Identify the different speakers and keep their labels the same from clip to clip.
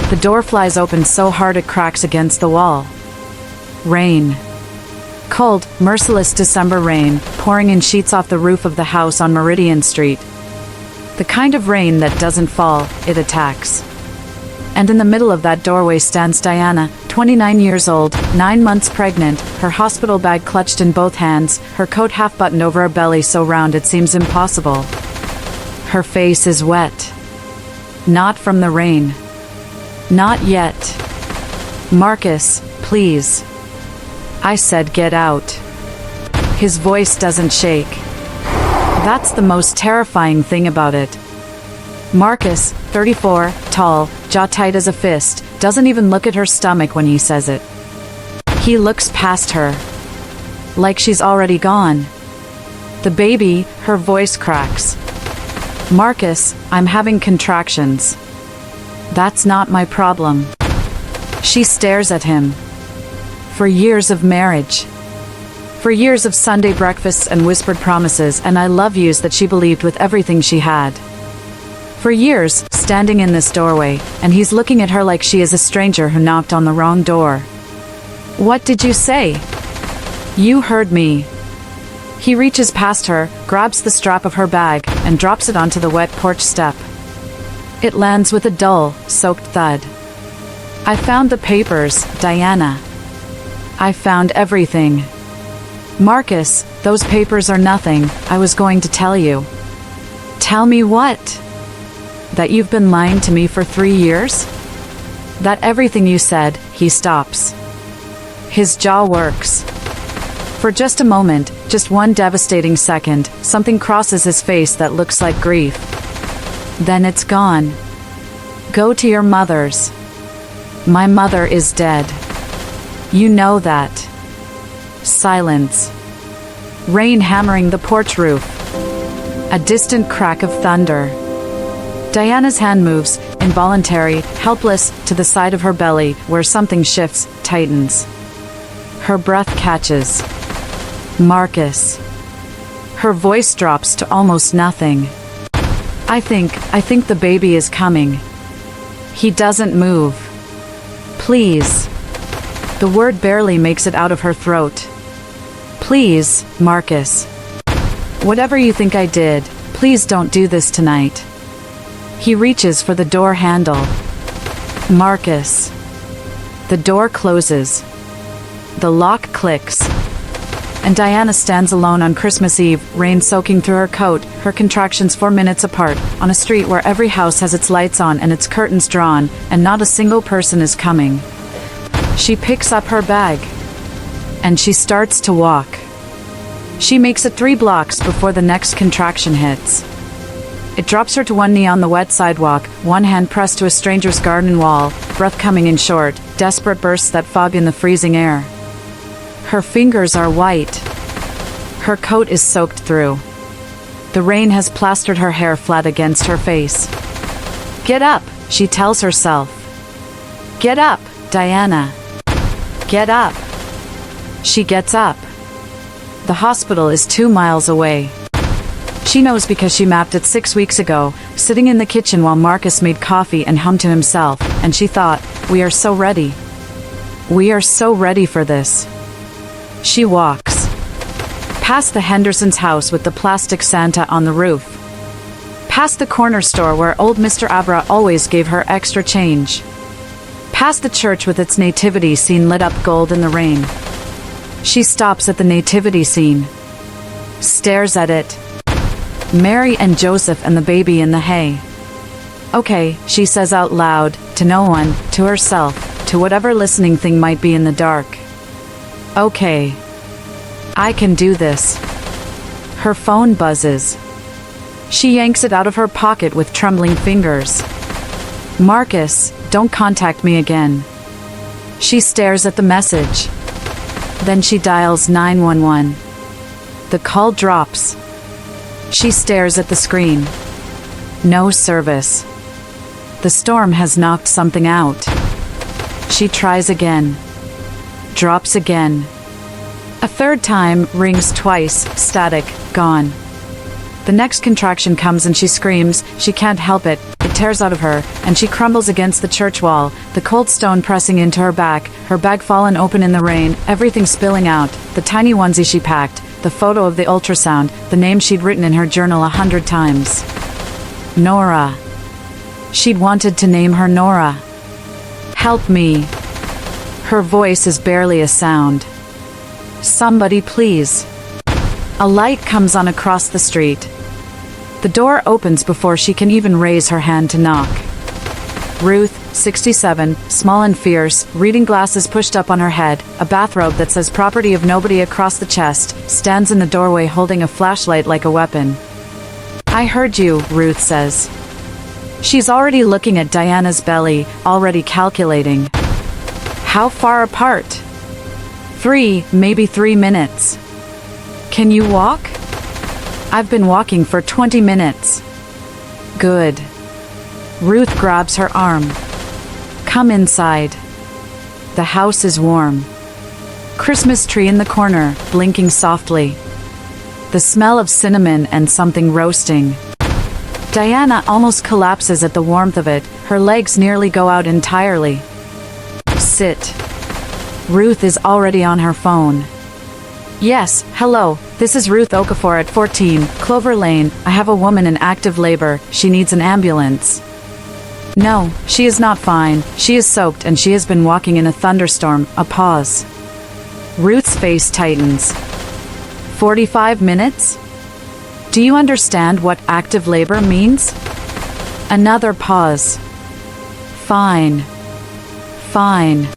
Speaker 1: The door flies open so hard it cracks against the wall. Rain. Cold, merciless December rain, pouring in sheets off the roof of the house on Meridian Street. The kind of rain that doesn't fall, it attacks. And in the middle of that doorway stands Diana, 29 years old, 9 months pregnant, her hospital bag clutched in both hands, her coat half buttoned over a belly so round it seems impossible. Her face is wet. Not from the rain. Not yet. Marcus, please. I said get out. His voice doesn't shake. That's the most terrifying thing about it. Marcus, 34, tall, jaw tight as a fist, doesn't even look at her stomach when he says it. He looks past her. Like she's already gone. The baby, her voice cracks. Marcus, I'm having contractions. That's not my problem. She stares at him. For years of marriage. For years of Sunday breakfasts and whispered promises and I love yous that she believed with everything she had. For years, standing in this doorway, and he's looking at her like she is a stranger who knocked on the wrong door. What did you say? You heard me. He reaches past her, grabs the strap of her bag, and drops it onto the wet porch step. It lands with a dull, soaked thud. I found the papers, Diana. I found everything. Marcus, those papers are nothing, I was going to tell you. Tell me what? That you've been lying to me for 3 years? That everything you said, he stops. His jaw works. For just a moment, just one devastating second, something crosses his face that looks like grief. Then it's gone. Go to your mother's. My mother is dead. You know that. Silence. Rain hammering the porch roof. A distant crack of thunder. Diana's hand moves, involuntary, helpless, to the side of her belly, where something shifts, tightens. Her breath catches. Marcus. Her voice drops to almost nothing. I think the baby is coming. He doesn't move. Please. The word barely makes it out of her throat. Please, Marcus. Whatever you think I did, please don't do this tonight. He reaches for the door handle. Marcus. The door closes. The lock clicks. And Diana stands alone on Christmas Eve, rain soaking through her coat, her contractions 4 minutes apart, on a street where every house has its lights on and its curtains drawn, and not a single person is coming. She picks up her bag. And she starts to walk. She makes it 3 blocks before the next contraction hits. It drops her to one knee on the wet sidewalk, one hand pressed to a stranger's garden wall, breath coming in short, desperate bursts that fog in the freezing air. Her fingers are white. Her coat is soaked through. The rain has plastered her hair flat against her face. Get up, she tells herself. Get up, Diana. Get up. She gets up. The hospital is 2 miles away. She knows because she mapped it 6 weeks ago, sitting in the kitchen while Marcus made coffee and hummed to himself, and she thought, we are so ready. We are so ready for this. She walks. Past the Henderson's house with the plastic Santa on the roof. Past the corner store where old Mr. Abra always gave her extra change. Past the church with its nativity scene lit up gold in the rain. She stops at the nativity scene. Stares at it. Mary and Joseph and the baby in the hay. Okay, she says out loud, to no one, to herself, to whatever listening thing might be in the dark. Okay. I can do this. Her phone buzzes. She yanks it out of her pocket with trembling fingers. Marcus, don't contact me again. She stares at the message. Then she dials 911. The call drops. She stares at the screen. No service. The storm has knocked something out. She tries again. Drops again. A third time, rings twice, static, gone. The next contraction comes and she screams, she can't help it, it tears out of her, and she crumbles against the church wall, the cold stone pressing into her back, her bag fallen open in the rain, everything spilling out, the tiny onesie she packed, the photo of the ultrasound, the name she'd written in her journal 100 times. Nora. She'd wanted to name her Nora. Help me. Her voice is barely a sound. Somebody please. A light comes on across the street. The door opens before she can even raise her hand to knock. Ruth, 67, small and fierce, reading glasses pushed up on her head, a bathrobe that says property of nobody across the chest, stands in the doorway holding a flashlight like a weapon. I heard you, Ruth says. She's already looking at Diana's belly, already calculating. How far apart? 3, maybe 3 minutes. Can you walk? I've been walking for 20 minutes. Good. Ruth grabs her arm. Come inside. The house is warm. Christmas tree in the corner, blinking softly. The smell of cinnamon and something roasting. Diana almost collapses at the warmth of it, her legs nearly go out entirely. Sit. Ruth is already on her phone. Yes, hello, this is Ruth Okafor at 14, Clover Lane. I have a woman in active labor, she needs an ambulance. No, she is not fine, she is soaked and she has been walking in a thunderstorm. A pause. Ruth's face tightens. 45 minutes? Do you understand what active labor means? Another pause. Fine. Fine.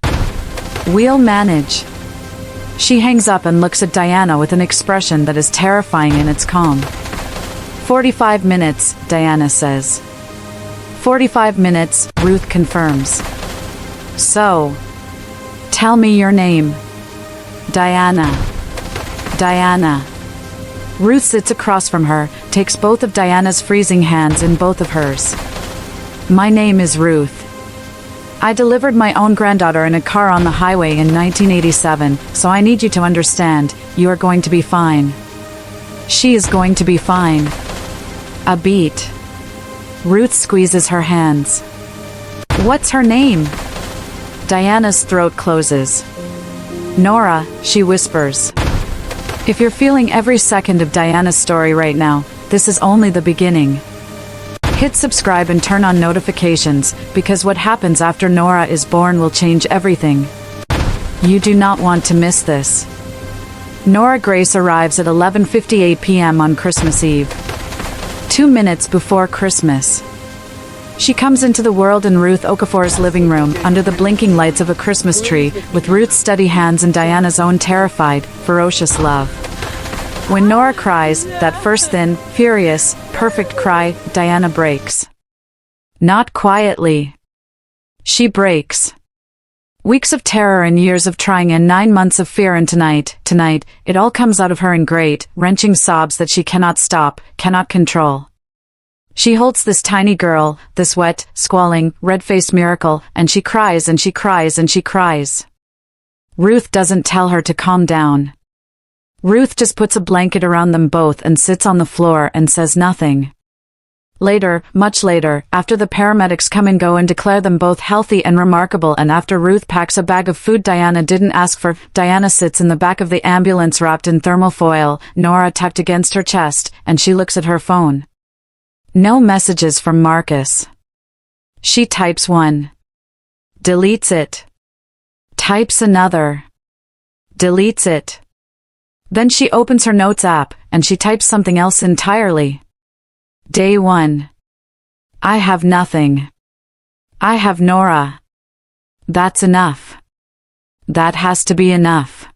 Speaker 1: We'll manage. She hangs up and looks at Diana with an expression that is terrifying in its calm. 45 minutes, Diana says. 45 minutes, Ruth confirms. So, tell me your name. Diana. Diana. Ruth sits across from her, takes both of Diana's freezing hands in both of hers. My name is Ruth. I delivered my own granddaughter in a car on the highway in 1987, so I need you to understand, you are going to be fine. She is going to be fine. A beat. Ruth squeezes her hands. What's her name? Diana's throat closes. Nora, she whispers. If you're feeling every second of Diana's story right now, this is only the beginning. Hit subscribe and turn on notifications, because what happens after Nora is born will change everything. You do not want to miss this. Nora Grace arrives at 11:58 p.m. on Christmas Eve. 2 minutes before Christmas. She comes into the world in Ruth Okafor's living room, under the blinking lights of a Christmas tree, with Ruth's steady hands and Diana's own terrified, ferocious love. When Nora cries, that first thin, furious, perfect cry, Diana breaks. Not quietly. She breaks. Weeks of terror and years of trying and 9 months of fear, and tonight, it all comes out of her in great, wrenching sobs that she cannot stop, cannot control. She holds this tiny girl, this wet, squalling, red-faced miracle, and she cries and she cries and she cries. Ruth doesn't tell her to calm down. Ruth just puts a blanket around them both and sits on the floor and says nothing. Later, much later, after the paramedics come and go and declare them both healthy and remarkable, and after Ruth packs a bag of food Diana didn't ask for, Diana sits in the back of the ambulance wrapped in thermal foil, Nora tucked against her chest, and she looks at her phone. No messages from Marcus. She types one. Deletes it. Types another. Deletes it. Then she opens her notes app, and she types something else entirely. Day 1. I have nothing. I have Nora. That's enough. That has to be enough.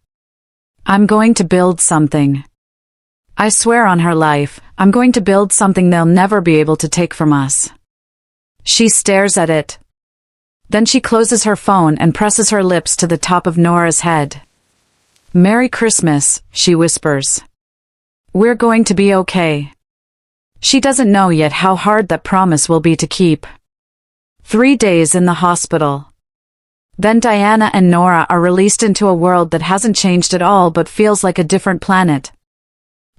Speaker 1: I'm going to build something. I swear on her life, I'm going to build something they'll never be able to take from us. She stares at it. Then she closes her phone and presses her lips to the top of Nora's head. Merry Christmas, she whispers. We're going to be okay. She doesn't know yet how hard that promise will be to keep. 3 days in the hospital. Then Diana and Nora are released into a world that hasn't changed at all but feels like a different planet.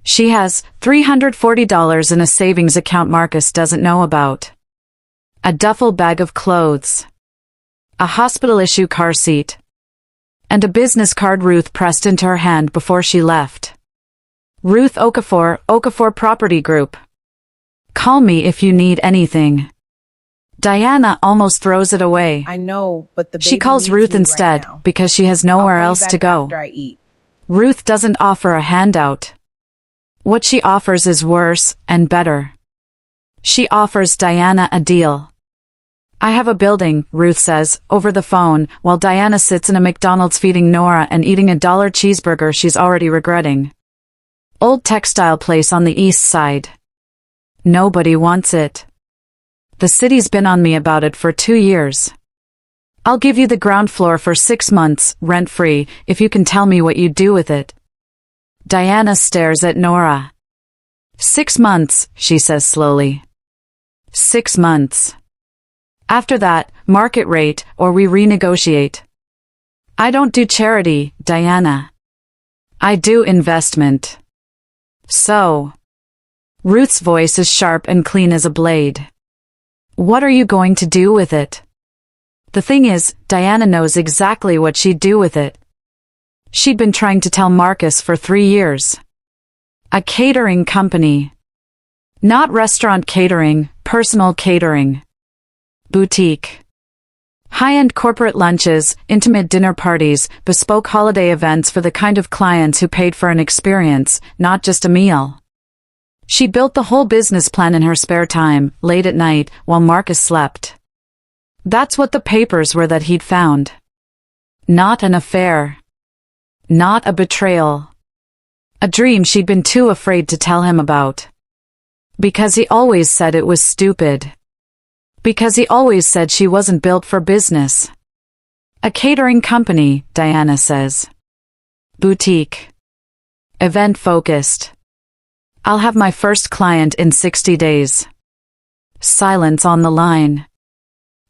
Speaker 1: She has $340 in a savings account Marcus doesn't know about. a duffel bag of clothes, a hospital-issue car seat, and a business card Ruth pressed into her hand before she left. Ruth Okafor, Okafor Property Group. Call me if you need anything. Diana almost throws it away.
Speaker 2: I know, but the baby
Speaker 1: She calls
Speaker 2: needs
Speaker 1: Ruth
Speaker 2: me
Speaker 1: instead
Speaker 2: right now.
Speaker 1: because she has nowhere
Speaker 2: I'll call you
Speaker 1: else
Speaker 2: back
Speaker 1: to go.
Speaker 2: after I eat.
Speaker 1: Ruth doesn't offer a handout. What she offers is worse and better. She offers Diana a deal. I have a building, Ruth says, over the phone, while Diana sits in a McDonald's feeding Nora and eating a $1 cheeseburger she's already regretting. Old textile place on the east side. Nobody wants it. The city's been on me about it for 2 years. I'll give you the ground floor for 6 months, rent-free, if you can tell me what you do with it. Diana stares at Nora. 6 months, she says slowly. 6 months. After that, market rate, or we renegotiate. I don't do charity, Diana. I do investment. So. Ruth's voice is sharp and clean as a blade. What are you going to do with it? The thing is, Diana knows exactly what she'd do with it. She'd been trying to tell Marcus for 3 years. A catering company. Not restaurant catering, personal catering. Boutique. High-end corporate lunches, intimate dinner parties, bespoke holiday events for the kind of clients who paid for an experience, not just a meal. She built the whole business plan in her spare time, late at night, while Marcus slept. That's what the papers were that he'd found. Not an affair. Not a betrayal. A dream she'd been too afraid to tell him about. Because he always said it was stupid. Because he always said she wasn't built for business. A catering company, Diana says. Boutique. Event-focused. I'll have my first client in 60 days. Silence on the line.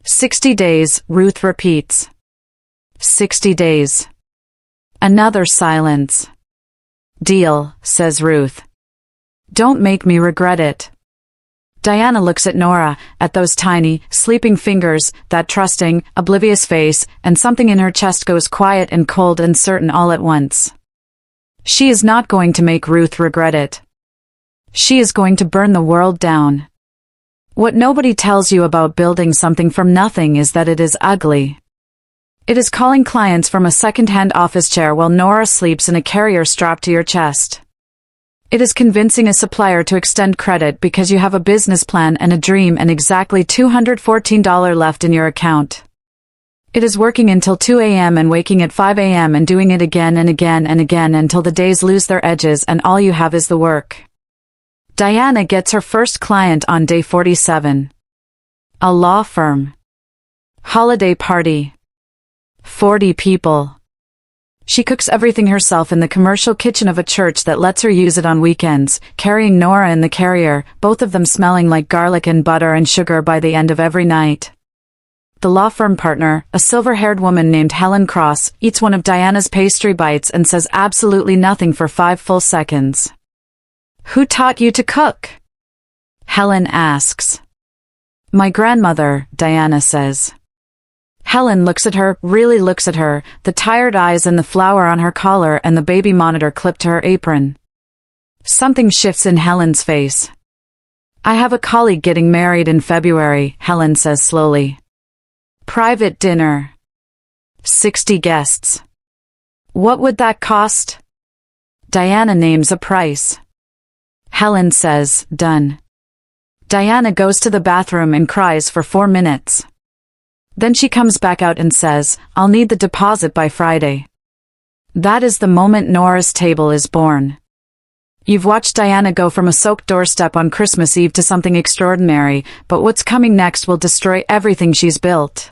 Speaker 1: 60 days, Ruth repeats. 60 days. Another silence. Deal, says Ruth. Don't make me regret it. Diana looks at Nora, at those tiny, sleeping fingers, that trusting, oblivious face, and something in her chest goes quiet and cold and certain all at once. She is not going to make Ruth regret it. She is going to burn the world down. What nobody tells you about building something from nothing is that it is ugly. It is calling clients from a second-hand office chair while Nora sleeps in a carrier strapped to your chest. It is convincing a supplier to extend credit because you have a business plan and a dream and exactly $214 left in your account. It is working until 2 a.m. and waking at 5 a.m. and doing it again and again and again until the days lose their edges and all you have is the work. Diana gets her first client on day 47. A law firm. Holiday party. 40 people. She cooks everything herself in the commercial kitchen of a church that lets her use it on weekends, carrying Nora in the carrier, both of them smelling like garlic and butter and sugar by the end of every night. The law firm partner, a silver-haired woman named Helen Cross, eats one of Diana's pastry bites and says absolutely nothing for 5 full seconds. Who taught you to cook? Helen asks. My grandmother, Diana says. Helen looks at her, really looks at her, the tired eyes and the flower on her collar and the baby monitor clipped to her apron. Something shifts in Helen's face. I have a colleague getting married in February, Helen says slowly. Private dinner. 60 guests. What would that cost? Diana names a price. Helen says, done. Diana goes to the bathroom and cries for 4 minutes. Then she comes back out and says, I'll need the deposit by Friday. That is the moment Nora's table is born. You've watched Diana go from a soaked doorstep on Christmas Eve to something extraordinary, but what's coming next will destroy everything she's built.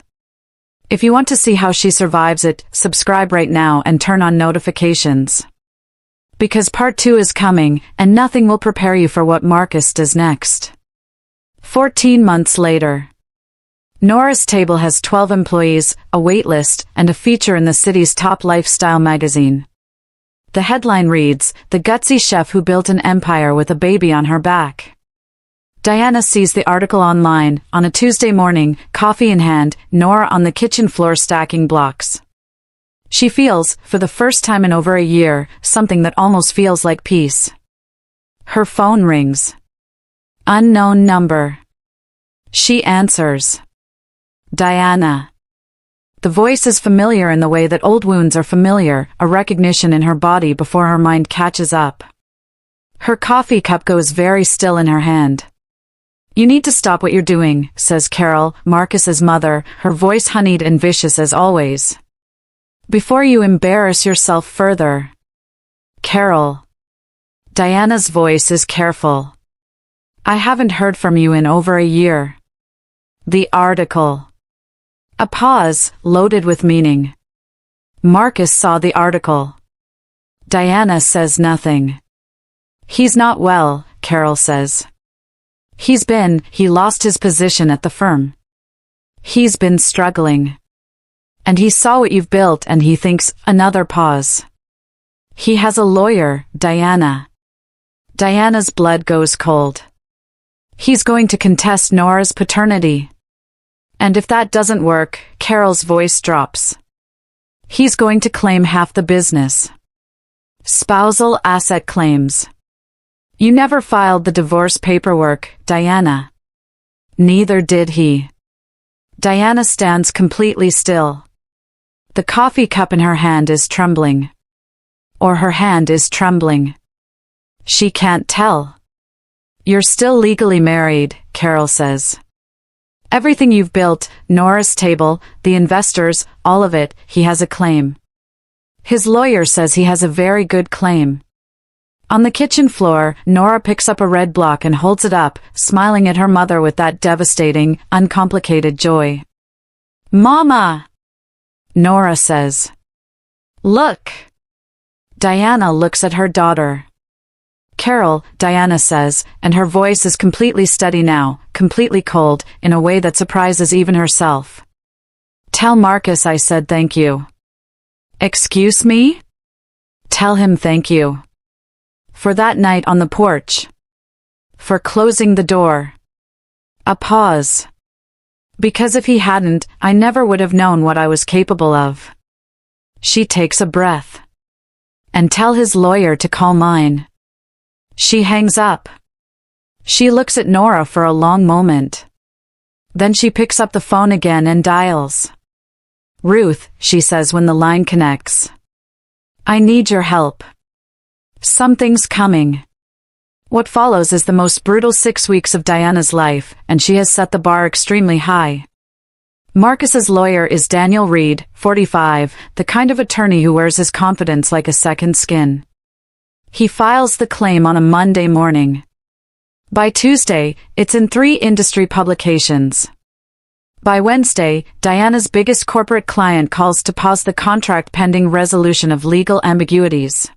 Speaker 1: If you want to see how she survives it, subscribe right now and turn on notifications. Because part 2 is coming, and nothing will prepare you for what Marcus does next. 14 months later. Nora's table has 12 employees, a wait list, and a feature in the city's top lifestyle magazine. The headline reads, The Gutsy Chef Who Built an Empire with a Baby on Her Back. Diana sees the article online. On a Tuesday morning, coffee in hand, Nora on the kitchen floor stacking blocks. She feels, for the first time in over a year, something that almost feels like peace. Her phone rings. Unknown number. She answers. Diana. The voice is familiar in the way that old wounds are familiar, a recognition in her body before her mind catches up. Her coffee cup goes very still in her hand. You need to stop what you're doing, says Carol, Marcus's mother, her voice honeyed and vicious as always. Before you embarrass yourself further. Carol. Diana's voice is careful. I haven't heard from you in over a year. The article. A pause, loaded with meaning. Marcus saw the article. Diana says nothing. He's not well, Carol says. He lost his position at the firm. He's been struggling. And he saw what you've built and he thinks, another pause. He has a lawyer, Diana. Diana's blood goes cold. He's going to contest Nora's paternity. And if that doesn't work, Carol's voice drops. He's going to claim half the business. Spousal asset claims. You never filed the divorce paperwork, Diana. Neither did he. Diana stands completely still. The coffee cup in her hand is trembling. Or her hand is trembling. She can't tell. You're still legally married, Carol says. Everything you've built, Nora's table, the investors, all of it, he has a claim. His lawyer says he has a very good claim. On the kitchen floor, Nora picks up a red block and holds it up, smiling at her mother with that devastating, uncomplicated joy. Mama! Nora says. Look! Diana looks at her daughter. Carol, Diana says, and her voice is completely steady now, completely cold, in a way that surprises even herself. Tell Marcus I said thank you. Excuse me? Tell him thank you. For that night on the porch. For closing the door. A pause. Because if he hadn't, I never would have known what I was capable of. She takes a breath. And tell his lawyer to call mine. She hangs up. She looks at Nora for a long moment. Then she picks up the phone again and dials. Ruth, she says when the line connects. I need your help. Something's coming. What follows is the most brutal 6 weeks of Diana's life, and she has set the bar extremely high. Marcus's lawyer is Daniel Reed, 45, the kind of attorney who wears his confidence like a second skin. He files the claim on a Monday morning. By Tuesday, it's in 3 industry publications. By Wednesday, Diana's biggest corporate client calls to pause the contract pending resolution of legal ambiguities.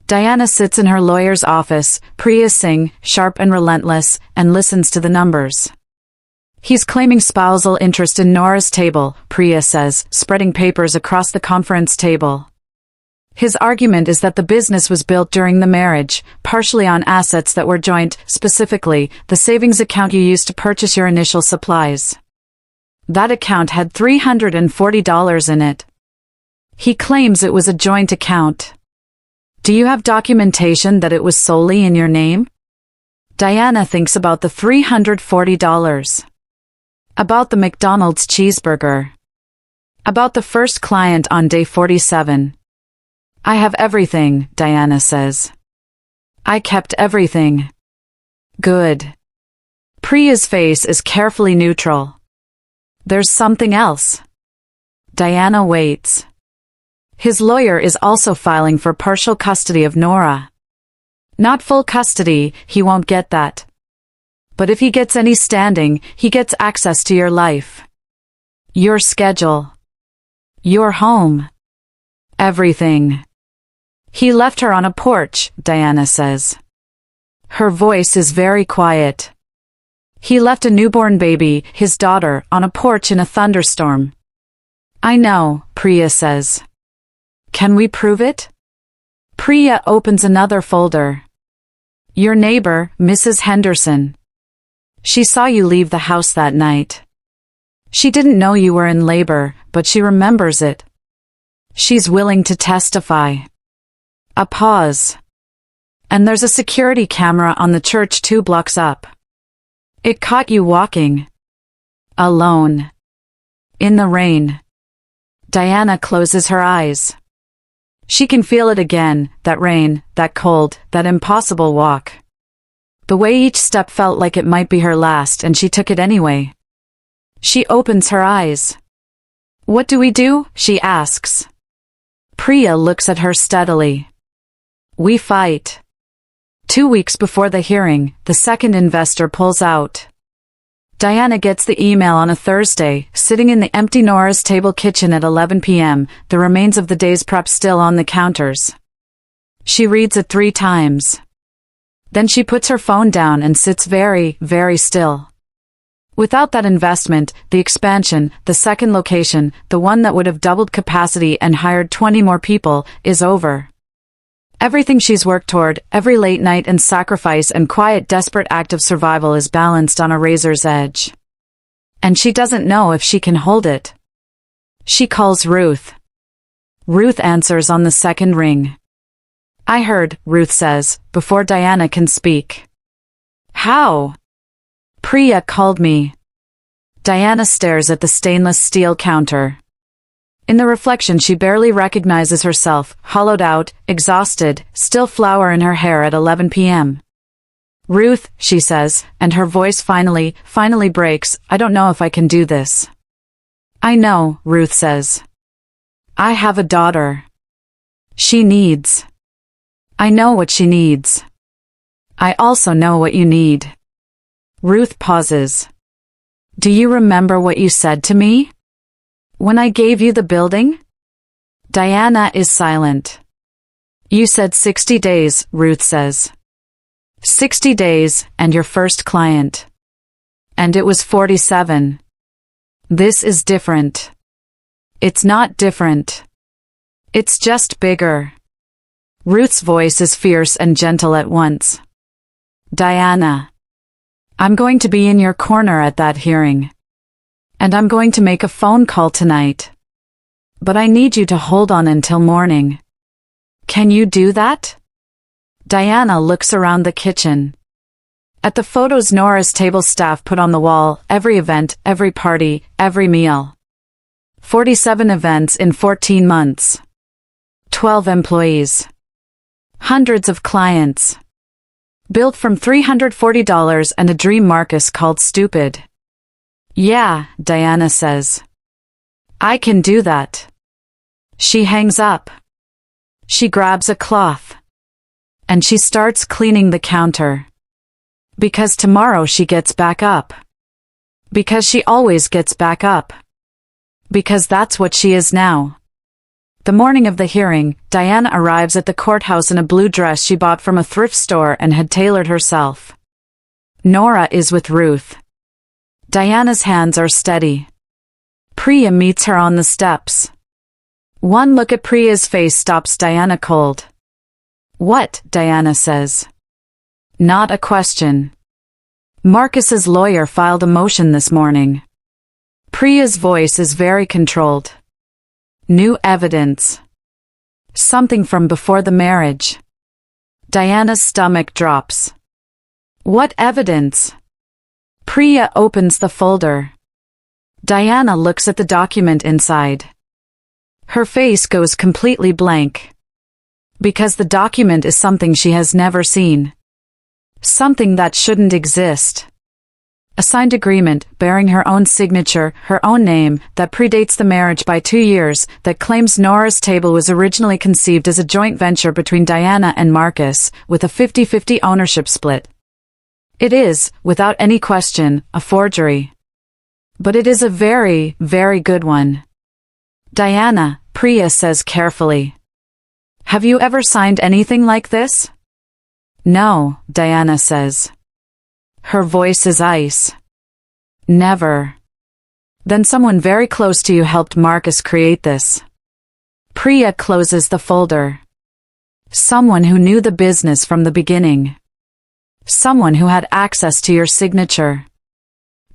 Speaker 1: Diana sits in her lawyer's office, Priya Singh, sharp and relentless, and listens to the numbers. He's claiming spousal interest in Nora's table, Priya says, spreading papers across the conference table. His argument is that the business was built during the marriage, partially on assets that were joint, specifically, the savings account you used to purchase your initial supplies. That account had $340 in it. He claims it was a joint account. Do you have documentation that it was solely in your name? Diana thinks about the $340. About the McDonald's cheeseburger. About the first client on day 47. I have everything, Diana says. I kept everything. Good. Priya's face is carefully neutral. There's something else. Diana waits. His lawyer is also filing for partial custody of Nora. Not full custody, he won't get that. But if he gets any standing, he gets access to your life. Your schedule. Your home. Everything. He left her on a porch, Diana says. Her voice is very quiet. He left a newborn baby, his daughter, on a porch in a thunderstorm. I know, Priya says. Can we prove it? Priya opens another folder. Your neighbor, Mrs. Henderson. She saw you leave the house that night. She didn't know you were in labor, but she remembers it. She's willing to testify. A pause. And there's a security camera on the church 2 blocks up. It caught you walking. Alone. In the rain. Diana closes her eyes. She can feel it again, that rain, that cold, that impossible walk. The way each step felt like it might be her last, and she took it anyway. She opens her eyes. What do we do? She asks. Priya looks at her steadily. We fight. 2 weeks before the hearing, the second investor pulls out. Diana gets the email on a Thursday, sitting in the empty Nora's table kitchen at 11 p.m., the remains of the day's prep still on the counters. She reads it 3 times. Then she puts her phone down and sits very, very still. Without that investment, the expansion, the second location, the one that would have doubled capacity and hired 20 more people, is over. Everything she's worked toward, every late night and sacrifice and quiet desperate act of survival is balanced on a razor's edge. And she doesn't know if she can hold it. She calls Ruth. Ruth answers on the second ring. I heard, Ruth says, before Diana can speak. How? Priya called me. Diana stares at the stainless steel counter. In the reflection she barely recognizes herself, hollowed out, exhausted, still flower in her hair at 11 p.m. Ruth, she says, and her voice finally breaks, I don't know if I can do this. I know, Ruth says. I have a daughter. She needs. I know what she needs. I also know what you need. Ruth pauses. Do you remember what you said to me? When I gave you the building? Diana is silent. You said 60 days, Ruth says. 60 days, and your first client. And it was 47. This is different. It's not different. It's just bigger. Ruth's voice is fierce and gentle at once. Diana. I'm going to be in your corner at that hearing. And I'm going to make a phone call tonight. But I need you to hold on until morning. Can you do that? Diana looks around the kitchen. At the photos Nora's table staff put on the wall, every event, every party, every meal. 47 events in 14 months. 12 employees. Hundreds of clients. Built from $340 and a dream Marcus called stupid. Yeah, Diana says. I can do that. She hangs up. She grabs a cloth. And she starts cleaning the counter. Because tomorrow she gets back up. Because she always gets back up. Because that's what she is now. The morning of the hearing, Diana arrives at the courthouse in a blue dress she bought from a thrift store and had tailored herself. Nora is with Ruth. Diana's hands are steady. Priya meets her on the steps. One look at Priya's face stops Diana cold. What? Diana says. Not a question. Marcus's lawyer filed a motion this morning. Priya's voice is very controlled. New evidence. Something from before the marriage. Diana's stomach drops. What evidence? Priya opens the folder. Diana looks at the document inside. Her face goes completely blank. Because the document is something she has never seen. Something that shouldn't exist. A signed agreement, bearing her own signature, her own name, that predates the marriage by 2 years, that claims Nora's table was originally conceived as a joint venture between Diana and Marcus, with a 50-50 ownership split. It is, without any question, a forgery. But it is a very, very good one. Diana, Priya says carefully. Have you ever signed anything like this? No, Diana says. Her voice is ice. Never. Then someone very close to you helped Marcus create this. Priya closes the folder. Someone who knew the business from the beginning. Someone who had access to your signature.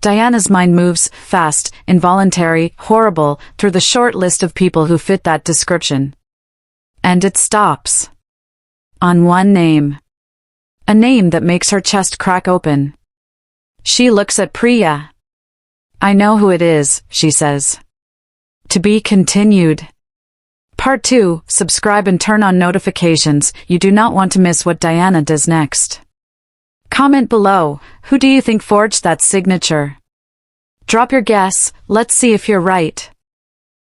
Speaker 1: Diana's mind moves fast, involuntary, horrible, through the short list of people who fit that description. And it stops on one name. A name that makes her chest crack open. She looks at Priya. "I know who it is," she says. To be continued. Part 2, subscribe and turn on notifications. You do not want to miss what Diana does next. Comment below, who do you think forged that signature? Drop your guess, let's see if you're right.